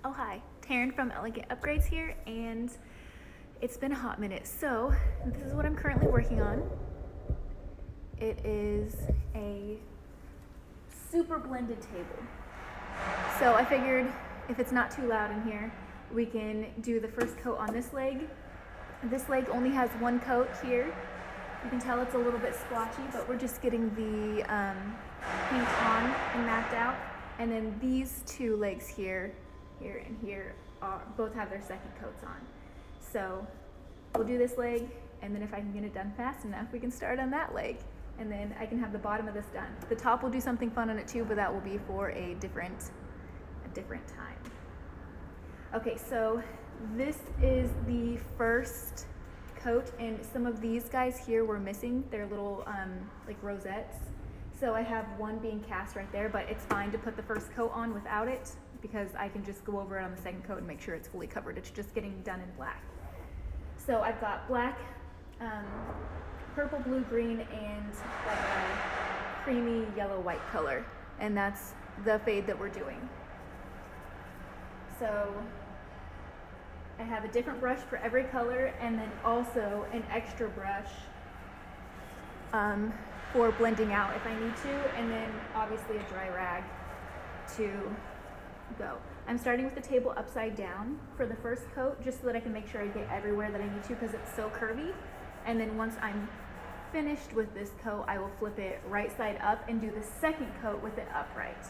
Oh hi, Taryn from Elegant Upgrades here, and it's been a hot minute. So this is what I'm currently working on. It is a super blended table. So I figured if it's not too loud in here, we can do the first coat on this leg. This leg only has one coat here. You can tell it's a little bit splotchy, but we're just getting the paint on and mapped out. And then these two legs here and here both have their second coats on. So we'll do this leg, and then if I can get it done fast enough, we can start on that leg. And then I can have the bottom of this done. The top will do something fun on it too, but that will be for a different time. Okay, so this is the first coat, and some of these guys here were missing. They're little like rosettes. So I have one being cast right there, but it's fine to put the first coat on without it because I can just go over it on the second coat and make sure it's fully covered. It's just getting done in black. So I've got black, purple, blue, green, and like a creamy yellow white color. And that's the fade that we're doing. So I have a different brush for every color, and then also an extra brush for blending out if I need to, and then obviously a dry rag to go. I'm starting with the table upside down for the first coat, just so that I can make sure I get everywhere that I need to because it's so curvy. And then once I'm finished with this coat, I will flip it right side up and do the second coat with it upright.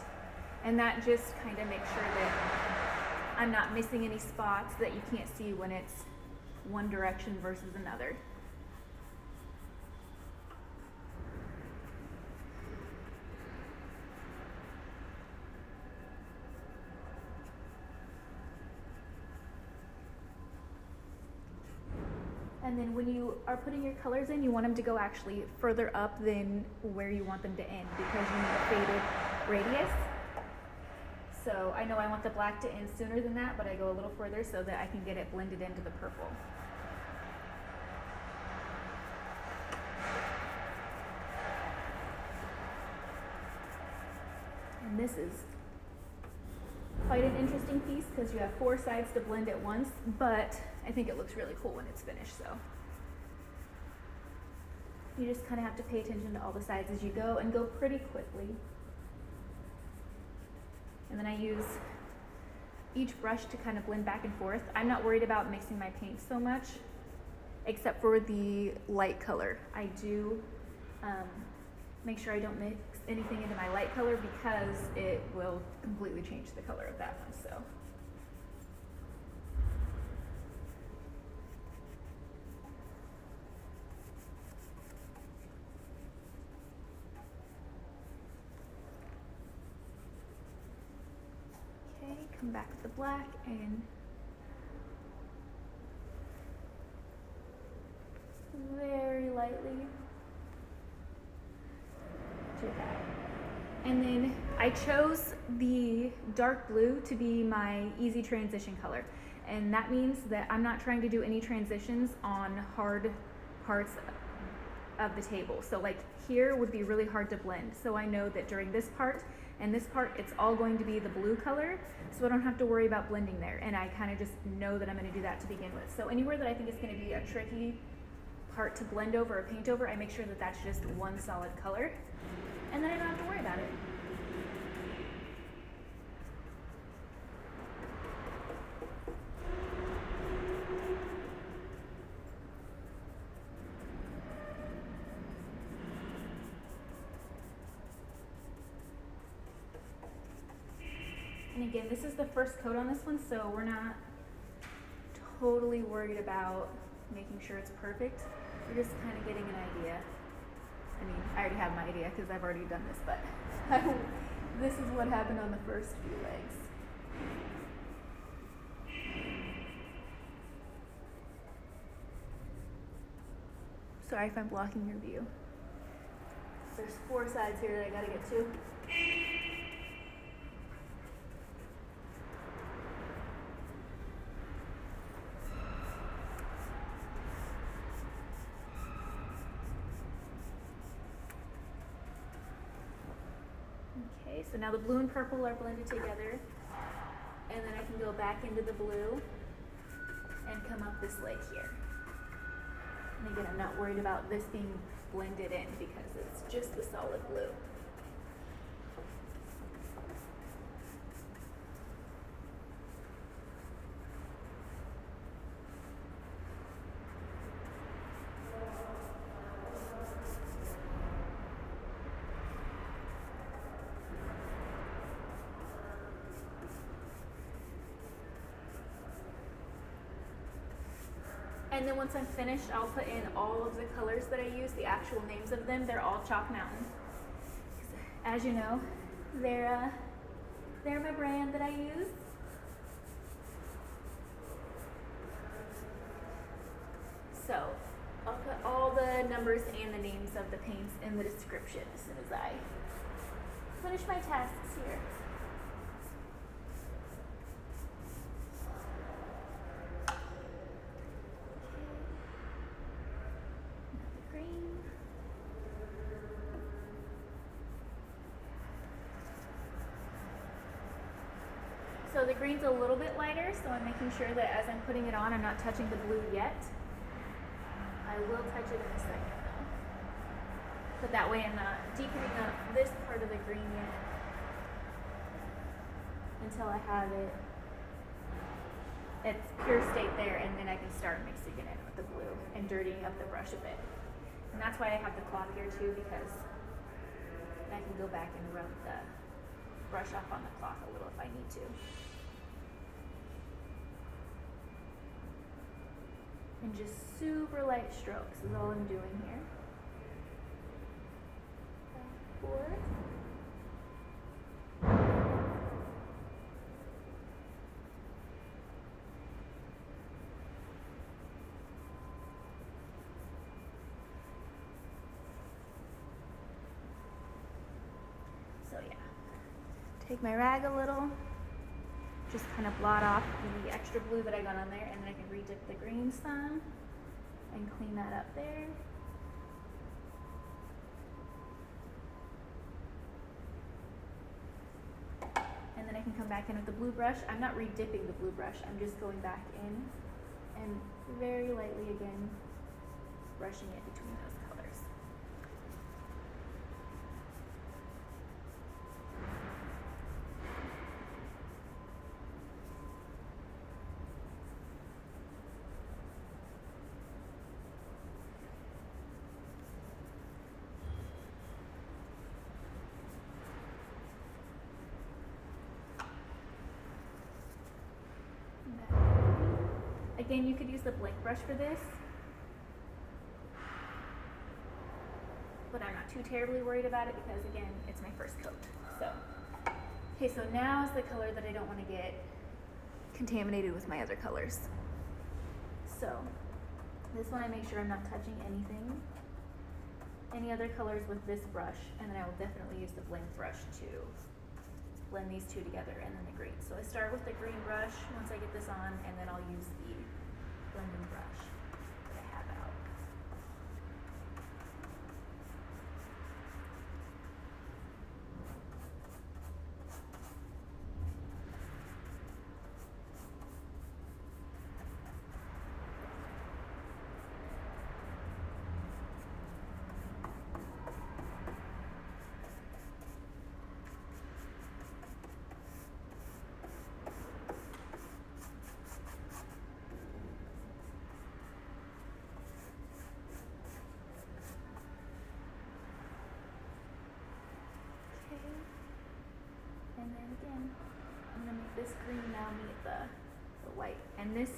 And that just kind of makes sure that I'm not missing any spots that you can't see when it's one direction versus another. And then when you are putting your colors in, you want them to go actually further up than where you want them to end because you need a faded radius. So I know I want the black to end sooner than that, but I go a little further so that I can get it blended into the purple. And this is quite an interesting piece because you have 4 sides to blend at once, but I think it looks really cool when it's finished. So you just kind of have to pay attention to all the sides as you go and go pretty quickly. And then I use each brush to kind of blend back and forth. I'm not worried about mixing my paint so much, except for the light color. I do make sure I don't mix anything into my light color because it will completely change the color of that one. So. Okay, come back with the black and very lightly do that. And then I chose the dark blue to be my easy transition color. And that means that I'm not trying to do any transitions on hard parts of the table. So like here would be really hard to blend. So I know that during this part and this part, it's all going to be the blue color. So I don't have to worry about blending there. And I kind of just know that I'm gonna do that to begin with. So anywhere that I think is gonna be a tricky part to blend over or paint over, I make sure that that's just one solid color. And then I don't have to worry about it. And again, this is the first coat on this one, so we're not totally worried about making sure it's perfect. We're just kind of getting an idea. I mean, I already have my idea because I've already done this, but this is what happened on the first few legs. Sorry if I'm blocking your view. There's 4 sides here that I gotta get to. Okay, so now the blue and purple are blended together, and then I can go back into the blue and come up this leg here. And again, I'm not worried about this being blended in because it's just the solid blue. And then once I'm finished, I'll put in all of the colors that I use, the actual names of them. They're all Chalk Mountain. As you know, they're my brand that I use. So I'll put all the numbers and the names of the paints in the description as soon as I finish my tasks here. So the green's a little bit lighter, so I'm making sure that as I'm putting it on, I'm not touching the blue yet. I will touch it in a second though. But that way I'm not deepening up this part of the green yet until I have it its pure state there, and then I can start mixing it in with the blue and dirtying up the brush a bit. And that's why I have the cloth here too, because I can go back and rub the brush off on the cloth a little if I need to. And just super light strokes is all I'm doing here. Blackboard. So yeah, take my rag a little, just kind of blot off the extra blue that I got on there, and then I can re-dip the green some and clean that up there. And then I can come back in with the blue brush. I'm not re-dipping the blue brush, I'm just going back in and very lightly again brushing it between those colors. Again, you could use the blank brush for this, but I'm not too terribly worried about it because, again, it's my first coat. So, okay, so now is the color that I don't want to get contaminated with my other colors. So, this one I make sure I'm not touching anything, any other colors with this brush, and then I will definitely use the blank brush to blend these two together, and then the green. So I start with the green brush once I get this on, and then I'll use the blending brush that I have out. And then again, I'm going to make this green now meet the white. And this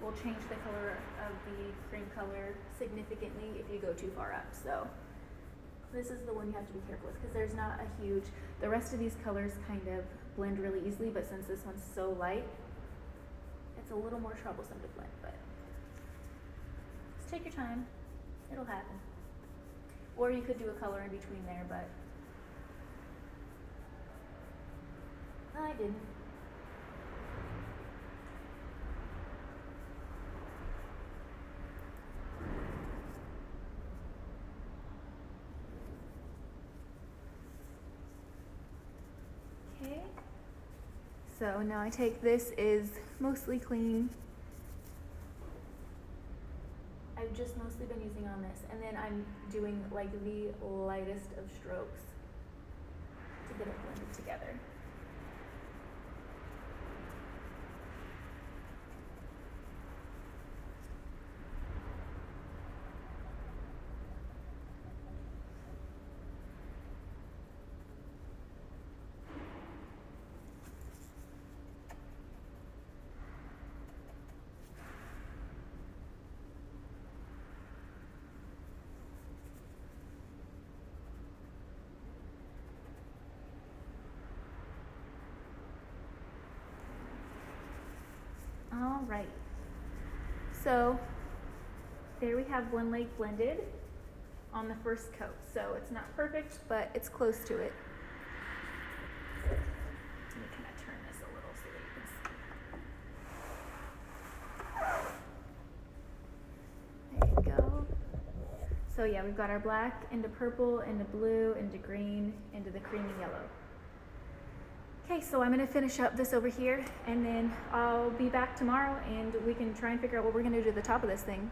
will change the color of the cream color significantly if you go too far up. So this is the one you have to be careful with because there's not a huge, the rest of these colors kind of blend really easily, but since this one's so light, it's a little more troublesome to blend, but just take your time, it'll happen. Or you could do a color in between there, but no, I didn't. Okay, So now I take, this is mostly clean. I've just mostly been using on this, and then I'm doing like the lightest of strokes to get it blended together. All right, so there we have one leg blended on the first coat. So it's not perfect, but it's close to it. Let me kind of turn this a little so that you can see. There you go. So yeah, we've got our black into purple, into blue, into green, into the creamy yellow. Okay, so I'm gonna finish up this over here, and then I'll be back tomorrow and we can try and figure out what we're gonna do to the top of this thing.